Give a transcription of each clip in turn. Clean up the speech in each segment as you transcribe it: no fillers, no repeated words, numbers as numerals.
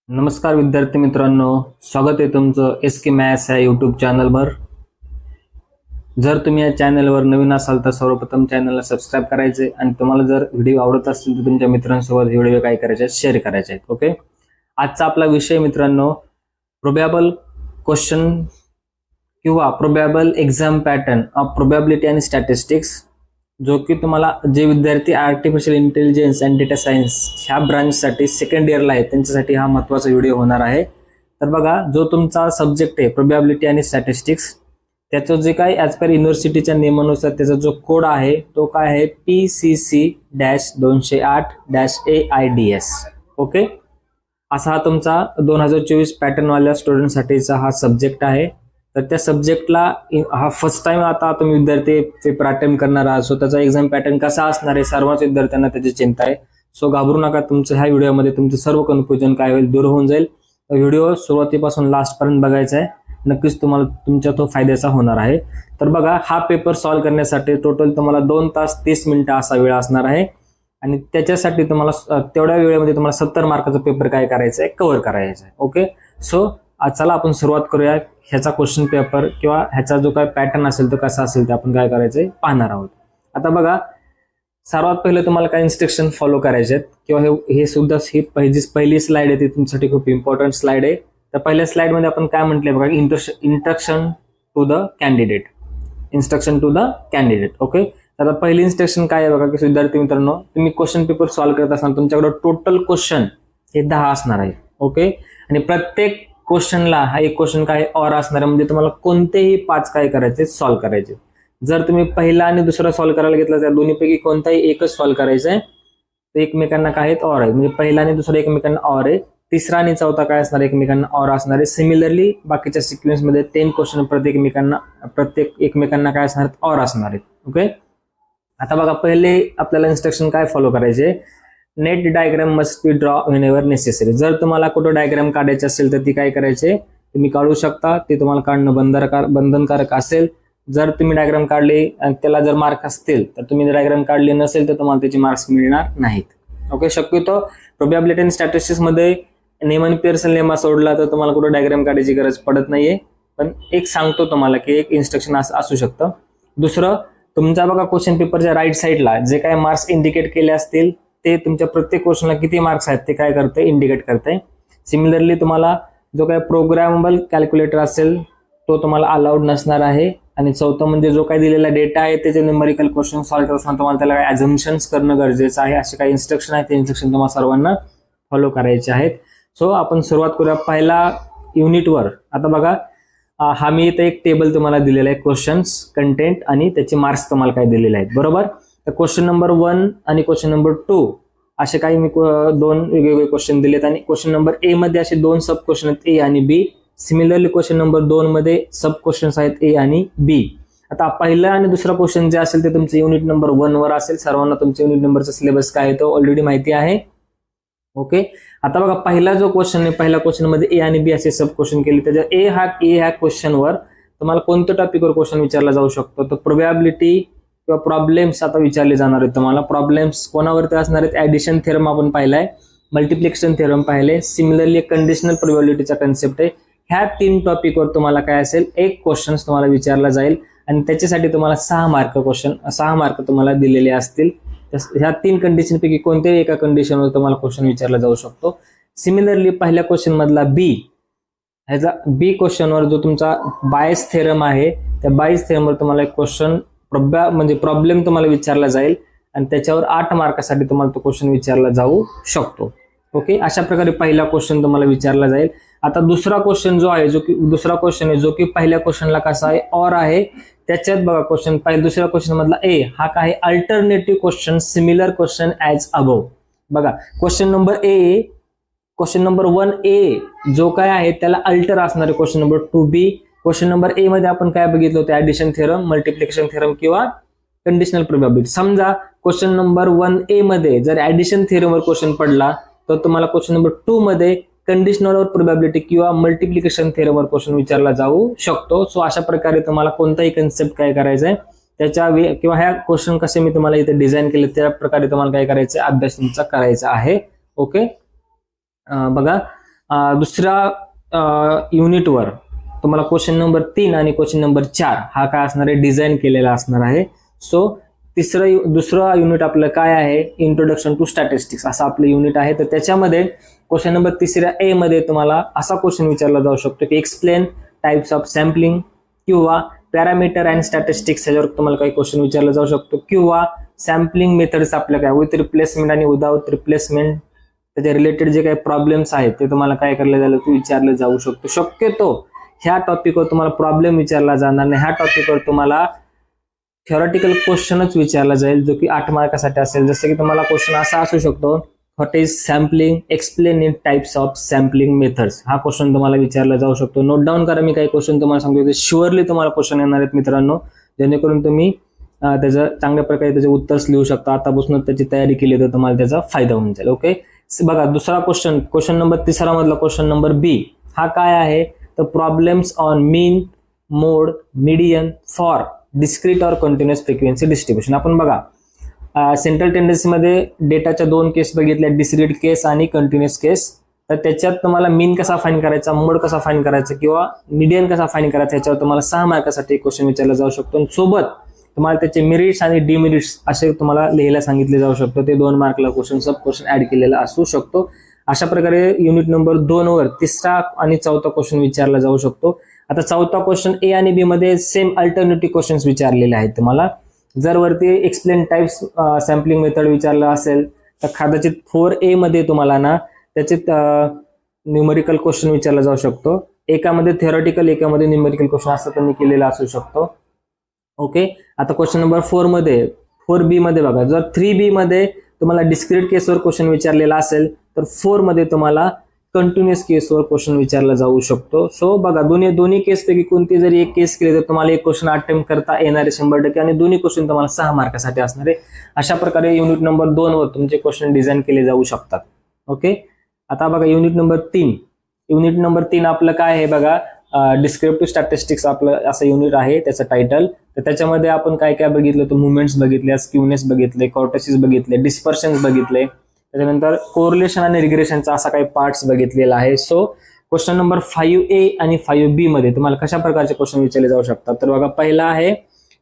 नमस्कार विद्यार्थी मित्रांनो, स्वागत आहे तुमचं SK मॅथ्स या यूट्यूब चॅनलवर. जर तुम्ही या चॅनलवर नवीन असाल तर सर्वप्रथम चॅनलला सबस्क्राईब करायचे आणि तुम्हाला जर व्हिडिओ आवडत असतील तर तुमच्या मित्रांसोबत व्हिडिओ काय करायचे शेअर करायचे आहेत. ओके, आजचा आपला विषय मित्रांनो प्रोबॅबल क्वेश्चन किंवा प्रोबॅबल एक्झाम पॅटर्न ऑफ प्रोबॅबिलिटी आणि स्टॅटिस्टिक्स, जो की तुम्हाला जे विद्यार्थी artificial intelligence and data science ह्या ब्रांचसाठी सेकंड इयरला आहेत त्यांच्यासाठी हा महत्त्वाचा व्हिडिओ होणार आहे. तर बघा, जो तुमचा सब्जेक्ट आहे प्रोबॅबिलिटी आणि स्टॅटिस्टिक्स, त्याचं जे काय ॲज पर युनिव्हर्सिटीच्या नियमानुसार त्याचा जो कोड आहे तो काय आहे PCC-208-AIDS. ओके, असा हा तुमचा 2024 पॅटर्नवाल्या स्टुडंटसाठीचा हा सब्जेक्ट आहे. तर त्या सब्जेक्टला हा फर्स्ट टाइम आता तुम्ही विद्यार्थी पेपर अटेम्प्ट करणार आहात. सो त्याचा एक्झाम पॅटर्न कसा असणार आहे सर्वच विद्यार्थ्यांना त्याची चिंता आहे. सो घाबरू नका, तुमचं ह्या व्हिडिओमध्ये तुमचं सर्व कन्फ्युजन काय होईल दूर होऊन जाईल. व्हिडिओ सुरुवातीपासून लास्टपर्यंत बघायचा आहे, नक्कीच तुम्हाला तुमच्या तो फायद्याचा होणार आहे. तर बघा, हा पेपर सॉल्व्ह करण्यासाठी टोटल तुम्हाला 2 तास 30 मिनिटं असा वेळ असणार आहे आणि त्याच्यासाठी तुम्हाला तेवढ्या वेळेमध्ये तुम्हाला 70 मार्काचा पेपर काय करायचा आहे, कव्हर करायचा आहे. ओके, सो चला आपण सुरुवात करूया. ह्याचा क्वेश्चन पेपर किंवा ह्याचा जो काय पॅटर्न असेल तो कसा असेल ते आपण काय करायचंय पाहणार आहोत. आता बघा, सर्वात पहिले तुम्हाला काय इन्स्ट्रक्शन फॉलो करायचे आहेत किंवा हे सुद्धा ही पहिली स्लाइड आहे ती तुमच्यासाठी खूप इम्पॉर्टंट स्लाइड आहे. तर पहिल्या स्लाइडमध्ये आपण काय म्हटलंय बघा, instruction to the candidate. Instruction to the candidate. Okay, आता पहिली इन्स्ट्रक्शन काय आहे बघा की विद्यार्थी मित्रांनो, तुम्ही क्वेश्चन पेपर सॉल्व्ह करत असताना तुमच्याकडे टोटल क्वेश्चन हे 10 असणार आहे. ओके, आणि प्रत्येक क्वेश्चनला हा एक क्वेश्चन काय ऑर असणार आहे, म्हणजे तुम्हाला कोणतेही 5 काय करायचे सॉल्व्ह करायचे. जर तुम्ही पहिला आणि दुसरा सॉल्व्ह करायला घेतला तर दोन्हीपैकी कोणताही एकच सॉल्व्ह करायचा आहे. तर एकमेकांना काय ऑर आहे, म्हणजे पहिला आणि दुसरा एकमेकांना ऑर आहे. तिसरा आणि चौथा काय असणार, एकमेकांना ऑर असणार आहे. सिमिलरली बाकीच्या सिक्वेन्समध्ये 10 क्वेश्चन प्रत्येक एकमेकांना काय असणार, ऑर असणार आहेत. ओके, आता बघा, पहिले आपल्याला इन्स्ट्रक्शन काय फॉलो करायचे. Net diagram must be draw when ever necessary. जर तुम्हाला कुठं डायग्राम काढायचे असेल तर ती काय करायचे, तुम्ही काढू शकता. ते तुम्हाला काढणं बंधनकारक असेल. जर तुम्ही डायग्राम काढली आणि त्याला जर मार्क असतील तर तुम्ही डायग्राम काढली नसेल तर तुम्हाला त्याची मार्क्स मिळणार नाहीत. ओके, शक्यतो प्रोबॅबिलिटी आणि स्टॅटिस्टिक्स मध्ये नेमन पिअर्सन लेमा सोडला तर तुम्हाला कुठं डायग्राम काढायची गरज पडत नाहीये. पण एक सांगतो तुम्हाला की एक इन्स्ट्रक्शन असू शकतं. दुसरं, तुमच्या बघा क्वेश्चन पेपरच्या राईट साईडला जे काय मार्क्स इंडिकेट केले असतील ते तुमच्या प्रत्येक क्वेश्चनला किती मार्क्स आहेत ते काय करते, इंडिकेट करते. सिमिलरली तुम्हाला जो काय प्रोग्रामेबल कॅल्क्युलेटर असेल तो तुम्हाला अलाउड नसणार आहे. आणि चौथं म्हणजे जो काही दिलेला डेटा आहे त्याचे न्यूमेरिकल क्वेश्चन सॉल्व्ह करत असताना तुम्हाला त्याला काही अझम्पशन्स करणं गरजेचं आहे. असे काही इन्स्ट्रक्शन आहेत, ते इन्स्ट्रक्शन तुम्हाला सर्वांना फॉलो करायचे आहेत. सो आपण सुरुवात करूया पहिला युनिटवर. आता बघा, हा मी इथे एक टेबल तुम्हाला दिलेला आहे, क्वेश्चन्स, कंटेंट आणि त्याचे मार्क्स तुम्हाला काय दिलेले आहेत, बरोबर. तर क्वेश्चन नंबर 1 आणि क्वेश्चन नंबर 2 असे काही मी 2 वेगवेगळे क्वेश्चन दिलेत आणि क्वेश्चन नंबर ए मध्ये असे 2 सब क्वेश्चन आहेत, ए आणि बी. सिमिलरली क्वेश्चन नंबर 2 मध्ये सब क्वेश्चन्स आहेत, ए आणि बी. आता पहिला आणि दुसरा क्वेश्चन जे असेल ते तुमचं युनिट नंबर 1 वर असेल. सर्वांना तुमच्या युनिट नंबरचा सिलेबस काय आहे तो ऑलरेडी माहिती आहे. ओके, आता बघा, पहिला जो क्वेश्चन आहे, पहिल्या क्वेश्चन मध्ये ए आणि बी असे सब क्वेश्चन केले. त्याच्या ए ह्या क्वेश्चनवर तुम्हाला कोणत्या टॉपिकवर क्वेश्चन विचारला जाऊ शकतो, तर प्रोबॅबिलिटी किंवा प्रॉब्लेम्स आता विचारले जाणार आहेत तुम्हाला. प्रॉब्लेम्स कोणावरती असणार आहेत, ऍडिशन थेरम आपण पाहिलाय, मल्टिप्लिकेशन थेरम पाहिले. सिमिलरली कंडिशनल प्रोबॅबिलिटीचा कन्सेप्ट आहे. ह्या 3 टॉपिकवर तुम्हाला काय असेल, एक क्वेश्चन तुम्हाला विचारला जाईल आणि त्याच्यासाठी तुम्हाला 6 मार्क तुम्हाला दिलेले असतील. ह्या 3 कंडिशन पैकी कोणत्याही एका कंडिशनवर तुम्हाला क्वेश्चन विचारला जाऊ शकतो. सिमिलरली पहिल्या क्वेश्चन मधला ह्याचा बी क्वेश्चनवर जो तुमचा बायस थेरम आहे, त्या बायस थेरमवर तुम्हाला एक क्वेश्चन म्हणजे प्रॉब्लेम तुम्हाला विचारला जाईल आणि त्याच्यावर 8 मार्कासाठी तुम्हाला तो क्वेश्चन विचारला जाऊ शकतो. ओके, अशा प्रकारे पहिला क्वेश्चन तुम्हाला विचारला जाईल. आता दुसरा क्वेश्चन जो की पहिल्या क्वेश्चनला कसा आहे, ऑर आहे. त्याच्यात बघा, दुसऱ्या क्वेश्चन मधला ए हा काय, alternative question, similar question as above. बघा, क्वेश्चन नंबर 1 ए जो काय आहे त्याला अल्टर असणार आहे. Question number 2 B. Question number A मध्ये आपण काय बघितलं होतं, ऍडिशन थेरम, मल्टिप्लिकेशन थेरम किंवा कंडिशनल प्रोबॅबिलिटी. समजा क्वेश्चन नंबर 1 ए मध्ये जर ऍडिशन थेरमवर क्वेश्चन पडला तर तुम्हाला क्वेश्चन नंबर 2 मध्ये कंडिशनल प्रोबॅबिलिटी किंवा मल्टिप्लिकेशन थेरमवर क्वेश्चन विचारला जाऊ शकतो. सो अशा प्रकारे तुम्हाला कोणताही कन्सेप्ट काय करायचा आहे त्याच्या किंवा ह्या क्वेश्चन कसे मी तुम्हाला इथे डिझाईन केले त्या प्रकारे तुम्हाला काय करायचं, अभ्यास तुमचा करायचा आहे. ओके, बघा, दुसऱ्या युनिटवर तुम्हाला क्वेश्चन नंबर 3 आणि क्वेश्चन नंबर 4 हा काय असणार आहे, डिझाईन केलेला असणार आहे. सो दुसरं युनिट आपलं काय आहे, इंट्रोडक्शन टू स्टॅटिस्टिक्स असं आपलं युनिट आहे. तर त्याच्यामध्ये क्वेश्चन नंबर 3 ए मध्ये तुम्हाला असा क्वेश्चन विचारला जाऊ शकतो की एक्सप्लेन टाइप्स ऑफ सॅम्पलिंग, किंवा पॅरामीटर अँड स्टॅटिस्टिक्स ह्याच्यावर तुम्हाला काही क्वेश्चन विचारला जाऊ शकतो, किंवा सॅम्पलिंग मेथड्स आपल्या काय विथ रिप्लेसमेंट आणि विदाउट रिप्लेसमेंट त्याच्या रिलेटेड जे काही प्रॉब्लेम्स आहेत ते तुम्हाला काय करलं झालं ते विचारलं जाऊ शकतो. शक्यतो ह्या टॉपिकवर तुम्हाला प्रॉब्लेम विचारला जाणार नाही. ह्या टॉपिकवर तुम्हाला थेरॉटिकल क्वेश्चनच विचारला जाईल, जो की 8 मार्कासाठी असेल. जसं की तुम्हाला क्वेश्चन असा असू शकतो, what is sampling, explain in types of sampling methods. हा क्वेश्चन तुम्हाला विचारला जाऊ शकतो. नोट डाऊन करा, मी काही क्वेश्चन तुम्हाला सांगतो शुअरली तुम्हाला क्वेश्चन येणार आहेत मित्रांनो, जेणेकरून तुम्ही त्याचं चांगल्या प्रकारे त्याचे उत्तर्स लिहू शकता. आतापासून त्याची तयारी केली तर तुम्हाला त्याचा फायदा होऊन जाईल. ओके, बघा दुसरा क्वेश्चन नंबर 3 मधला क्वेश्चन नंबर बी हा काय आहे, तर problems on mean, mode, median for discrete और कंटिन्युअस फ्रिक्वेन्सी डिस्ट्रीब्युशन. आपण बघा सेंट्रल टेंडन्सीमध्ये डेटाच्या 2 केस बघितल्या, डिस्क्रीट केस आणि कंटिन्युअस केस. तर त्याच्यात तुम्हाला मीन कसा फाइंड करायचा, मोड कसा फाइंड करायचा किंवा मीडियन कसा फाइंड करायचा याच्यावर तुम्हाला 6 मार्कासाठी क्वेश्चन विचारला जाऊ शकतो. आणि सोबत तुम्हाला त्याचे मेरिट्स आणि डिमेरिट्स असे तुम्हाला लिहायला सांगितले जाऊ शकतो. ते 2 मार्कला सब क्वेश्चन ऍड केलेला असू शकतो. अशा प्रकारे युनिट नंबर 2 वर 3रा आणि 4था क्वेश्चन विचारला जाऊ शकतो. आता 4था क्वेश्चन ए आणि बी मध्ये सेम अल्टरनेटिव्ह क्वेश्चन्स विचारलेले आहेत तुम्हाला. जर वरती एक्सप्लेन टाइप्स सॅम्पलिंग मेथड विचारलं असेल तर कदाचित 4A मध्ये तुम्हाला ना त्याचे न्यूमेरिकल क्वेश्चन विचारला जाऊ शकतो. एकामध्ये थेरॉटिकल, एकामध्ये न्यूमेरिकल क्वेश्चन असं त्यांनी केलेला असू शकतो. ओके, आता क्वेश्चन नंबर 4B मध्ये बघा, जर 3B मध्ये तुम्हाला डिस्क्रीट केसवर क्वेश्चन विचारलेला असेल तर 4 मध्ये तुम्हाला कंटिन्युअस केसवर क्वेश्चन विचारला जाऊ शकतो. सो बघा दोन्ही केसपैकी कोणती जरी एक केस केली तर तुम्हाला एक क्वेश्चन अटेम्प्ट करता येणार आहे 100%, आणि दोन्ही क्वेश्चन तुम्हाला 6 मार्कासाठी असणार आहे. अशा प्रकारे युनिट नंबर 2 वर तुमचे क्वेश्चन डिझाईन केले जाऊ शकतात. ओके, आता बघा युनिट नंबर 3 आपलं काय आहे बघा, डिस्क्रिप्टिव्ह स्टॅटिस्टिक्स आपलं असं युनिट आहे त्याचं टायटल. तर त्याच्यामध्ये आपण काय काय बघितलं, तर मुवमेंट्स बघितले, स्क्यूनेस बघितले, कॉर्टेसिस बघितले, डिस्पर्शन्स बघितले, त्याच्यानंतर कोरिलेशन आणि रिग्रेशनचा असा काही पार्ट्स बघितलेला आहे. सो क्वेश्चन नंबर 5A आणि 5B मध्ये तुम्हाला कशा प्रकारचे क्वेश्चन विचारले जाऊ शकतात, तर बघा पहिला आहे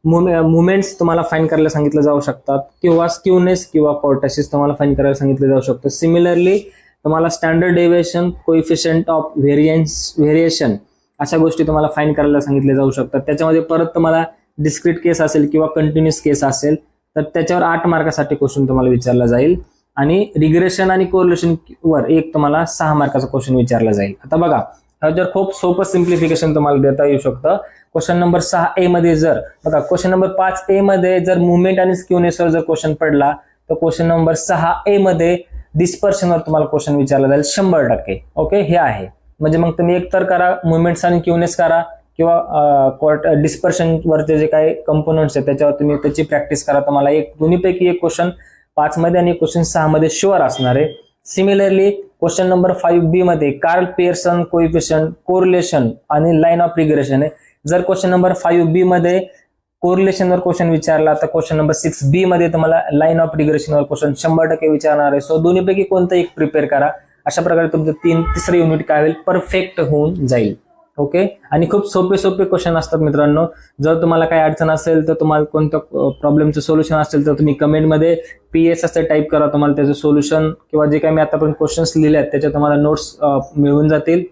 मुवमेंट्स तुम्हाला फाइंड करायला सांगितलं जाऊ शकतात, किंवा स्क्यूनेस किंवा कॉर्टेसिस तुम्हाला फाइंड करायला सांगितलं जाऊ शकतं. सिमिलरली तुम्हाला standard deviation, coefficient of variation अशा गोष्टी तुम्हाला फाइंड करायला सांगितले जाऊ शकतात. त्याच्यामध्ये परत तुम्हाला डिस्क्रीट केस असेल किंवा कंटिन्युअस केस असेल तर त्याच्यावर 8 मार्कासाठी क्वेश्चन तुम्हाला विचारला जाईल. आणि रिग्रेशन आणि कोरिलेशन वर एक तुम्हाला 6 मार्काचा क्वेश्चन विचारला जाईल. आता बघा ह्याच्यावर खूप सोपं सिम्प्लिफिकेशन तुम्हाला देता येऊ शकतं. क्वेश्चन नंबर 6A मध्ये जर बघा, क्वेश्चन नंबर 5A मध्ये जर मुवमेंट आणि स्क्यूनेसवर जर क्वेश्चन पडला तर क्वेश्चन नंबर 6A मध्ये डिस्पर्शनवर तुम्हाला क्वेश्चन विचारला जाईल 100%. ओके, हे आहे. म्हणजे मग तुम्ही एकतर करा मुवमेंट्स आणि क्यूनेस करा, किंवा डिस्पर्शन वरचे जे काही कंपोनंट्स आहेत त्याच्यावर तुम्ही त्याची प्रॅक्टिस करा. तुम्हाला दोन्हीपैकी एक क्वेश्चन 5 मध्ये आणि क्वेश्चन 6 मध्ये शुअर असणार आहे. सिमिलरली क्वेश्चन नंबर 5B मध्ये कार्ल पियर्सन कोइफिशियंट, कोरिलेशन आणि लाईन ऑफ रिग्रेशन आहे. जर क्वेश्चन नंबर 5B मध्ये कोरिलेशनवर क्वेश्चन विचारला तर क्वेश्चन नंबर 6B मध्ये तुम्हाला लाईन ऑफ रिग्रेशनवर क्वेश्चन 100% विचारणार आहे. सो दोन्हीपैकी कोणतं एक प्रिपेअर करा. अशा प्रकारे तुमचं तिसरं युनिट काय होईल, परफेक्ट होऊन जाईल. ओके, आणि खूप सोपे क्वेश्चन असतात मित्रांनो. जर तुम्हाला काही अडचण असेल तर तुम्हाला कोणत्या प्रॉब्लेमचं सोल्युशन असेल तर तुम्ही कमेंटमध्ये PS असं टाईप करा, तुम्हाला त्याचं सोल्युशन किंवा जे काही मी आतापर्यंत क्वेश्चन्स लिहिले आहेत त्याच्या तुम्हाला नोट्स मिळून जातील.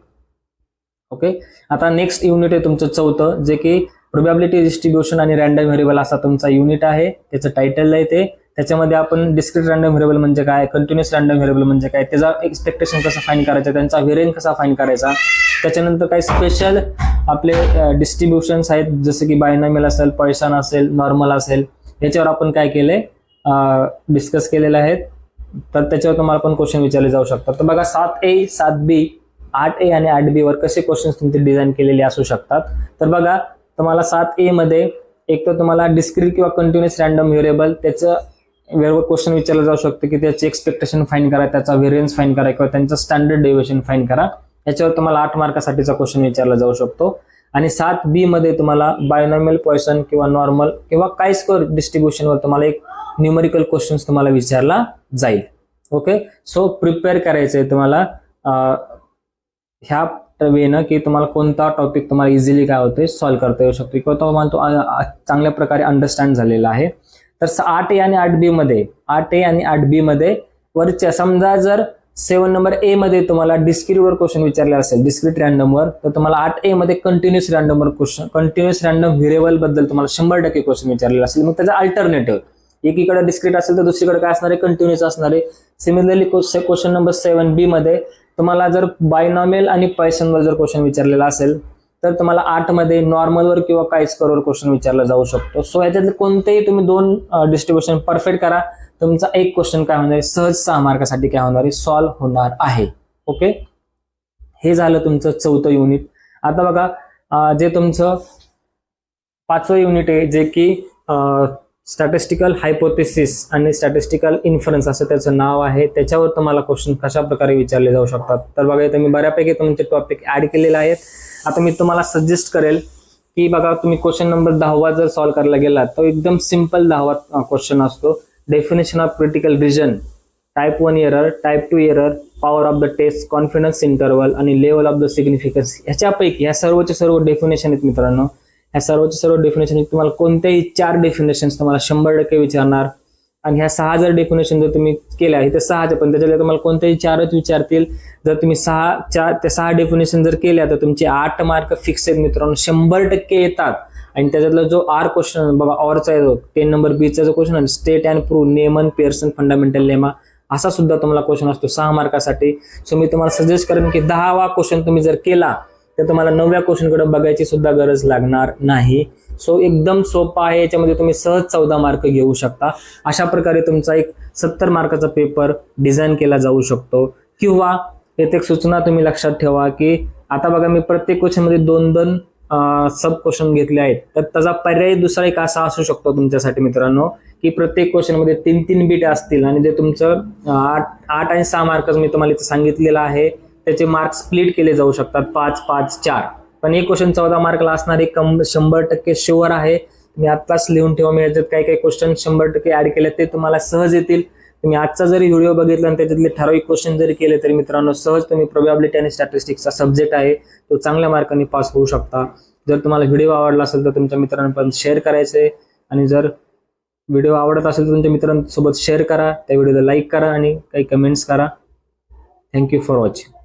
ओके, आता नेक्स्ट युनिट आहे तुमचं 4थं, जे की प्रोबॅबिलिटी डिस्ट्रीब्युशन आणि रँडम व्हेरिएबल असा तुमचा युनिट आहे. त्याचं टायटल आहे ते. त्याच्यामध्ये आपण डिस्क्रीट रँडम व्हेरिएबल म्हणजे काय, कंटिन्युअस रँडम व्हेरिएबल म्हणजे काय, त्याचा एक्सपेक्टेशन कसं फाइंड करायचा, त्यांचा व्हेरियन्स कसा फाइंड करायचा. त्याच्यानंतर काही स्पेशल आपले डिस्ट्रीब्युशन्स आहेत, जसं की बायनॉमियल असेल, पॉइसन असेल, नॉर्मल असेल, याच्यावर आपण काय केले डिस्कस केलेले आहेत. तर त्याच्यावर तुम्हाला पण क्वेश्चन विचारले जाऊ शकतात. तर बघा 7A, 7B, 8A आणि 8B वर कसे क्वेश्चन्स तुमचे डिझाईन केलेले असू शकतात. तर बघा तुम्हाला 7A मध्ये एक तर तुम्हाला डिस्क्रीट किंवा कंटिन्युअस रँडम व्हेरिएबल त्याचं क्वेश्चन विचारलं जाऊ शकतं की त्याचे एक्सपेक्टेशन फाइंड करा, त्याचा व्हेरियन्स फाइंड करा किंवा त्यांचं स्टँडर्ड डेव्हिएशन फाइंड करा. याच्यावर तुम्हाला 8 मार्कासाठीचा क्वेश्चन विचारला जाऊ शकतो. आणि 7B मध्ये तुम्हाला बायनॉमियल, पॉइसन किंवा नॉर्मल किंवा काय स्कोअर डिस्ट्रीब्युशनवर तुम्हाला एक न्यूमेरिकल क्वेश्चन्स तुम्हाला विचारला जाईल. ओके, सो प्रिपेअर करायचंय तुम्हाला ह्या वेनं की तुम्हाला कोणता टॉपिक तुम्हाला इझिली काय होतोय सॉल्व्ह करता येऊ शकतो किंवा तुम्हाला तो चांगल्या प्रकारे अंडरस्टँड झालेला आहे. तर 8A आणि 8B मध्ये 8A आणि 8B मध्ये वरच्या समजा जर 7 नंबर ए मध्ये तुम्हाला डिस्क्रीटवर क्वेश्चन विचारले असेल, डिस्क्रीट रँडमवर, तर तुम्हाला 8A मध्ये कंटिन्युअस रँडमवर क्वेश्चन, कंटिन्युअस रँडम व्हेरिएबल बद्दल तुम्हाला 100% क्वेश्चन विचारलेला असेल. मग त्याचा अल्टरनेटिव्ह एकीकडे डिस्क्रीट असेल तर दुसरीकडे काय असणार आहे, कंटिन्युअस असणार आहे. सिमिलरली क्वेश्चन नंबर 7B मध्ये तुम्हाला जर बायनॉमियल आणि पॉइसनवर जर क्वेश्चन विचारलेला असेल तर तुम्हाला 8 मध्ये नॉर्मलवर किंवा काय स्क्वेअरवर क्वेश्चन विचारला जाऊ शकतो. सो याच्यातले कोणतेही तुम्ही 2 डिस्ट्रीब्युशन परफेक्ट करा, तुमचा एक क्वेश्चन काय होणार आहे, सहज 6 मार्कासाठी काय होणार आहे, सॉल्व्ह होणार आहे. ओके, हे झालं तुमचं 4थं युनिट. आता बघा जे तुमचं 5वं युनिट आहे जे की स्टॅटिस्टिकल हायपोथेसिस आणि स्टॅटिस्टिकल इन्फरन्स असं त्याचं नाव आहे. त्याच्यावर तुम्हाला क्वेश्चन कशा प्रकारे विचारले जाऊ शकतात. तर बघा इथे मी बऱ्यापैकी तुमचे टॉपिक ऍड केलेले आहेत. आता मी तुम्हाला सजेस्ट करेल की बघा तुम्ही क्वेश्चन नंबर 10 जर सॉल्व्ह करायला गेलात तर एकदम सिंपल 10 क्वेश्चन असतो. Definition of critical region, type 1 error, type 2 error, power of the test, confidence interval आणि लेवल ऑफ द सिग्निफिकन्स. ह्याच्यापैकी ह्या सर्वचे सर्व डेफिनेशन आहेत मित्रांनो. ह्या सर्वचे सर्व डेफिनेशन तुम्हाला कोणत्याही 4 डेफिनेशन तुम्हाला 100% विचारणार. आणि ह्या 6 जर डेफिनेशन जर तुम्ही केल्या, इथे 6 पण त्याच्यात तुम्हाला कोणत्याही 4च विचारतील. जर तुम्ही 6 डेफिनेशन जर केल्या तर तुमचे 8 मार्क फिक्स आहेत मित्रांनो, 100% येतात. आणि त्याच्यातला जो आर क्वेश्चन बघा, ऑरचा आहे 10 नंबर बीचा जो क्वेश्चन आहे, state and prove Neyman Pearson fundamental lemma, असा सुद्धा तुम्हाला क्वेश्चन असतो 6 मार्कासाठी. सो मी तुम्हाला सजेस्ट करेन की 10वा क्वेश्चन तुम्ही जर केला तर तुम्हाला 9व्या क्वेश्चनकडे बघायची सुद्धा गरज लागणार नाही. सो एकदम सोपा आहे, याच्यामध्ये तुम्ही सहज 14 मार्क घेऊ शकता. अशा प्रकारे तुमचा एक 70 मार्काचा पेपर डिझाईन केला जाऊ शकतो. किंवा येथे एक सूचना तुम्ही लक्षात ठेवा की आता बघा मी प्रत्येक क्वेश्चन मध्ये 2-2 सब क्वेश्चन घेतले आहेत. तर त्याचा पर्याय दुसरा एक असा असू शकतो तुमच्यासाठी मित्रांनो की प्रत्येक क्वेश्चन मध्ये 3-3 बीट असतील आणि जे तुमचं 8 आणि 6 मार्क मी तुम्हाला इथे सांगितलेलं आहे त्याचे मार्क स्प्लिट केले जाऊ शकतात 5-5-4. पण एक क्वेश्चन 14 मार्कला असणारे 100% शुअर आहे. तुम्ही आत्ताच लिहून ठेवा. मी याच्यात काही काही क्वेश्चन 100% ऍड केले ते तुम्हाला सहज येतील. तुम्ही आजचा जरी व्हिडिओ बघितला आणि त्याच्यातले ठराविक क्वेश्चन जरी केले तरी मित्रांनो सहज तुम्ही प्रोबॅबिलिटी आणि स्टॅटिस्टिक्सचा सब्जेक्ट आहे तो चांगल्या मार्कांनी पास होऊ शकता. जर तुम्हाला व्हिडिओ आवडला असेल तर तुमच्या मित्रांपर्यंत शेअर करायचे आणि जर व्हिडिओ आवडत असेल तर तुमच्या मित्रांसोबत शेअर करा, त्या व्हिडिओला लाईक करा आणि काही कमेंट्स करा. Thank you for watching.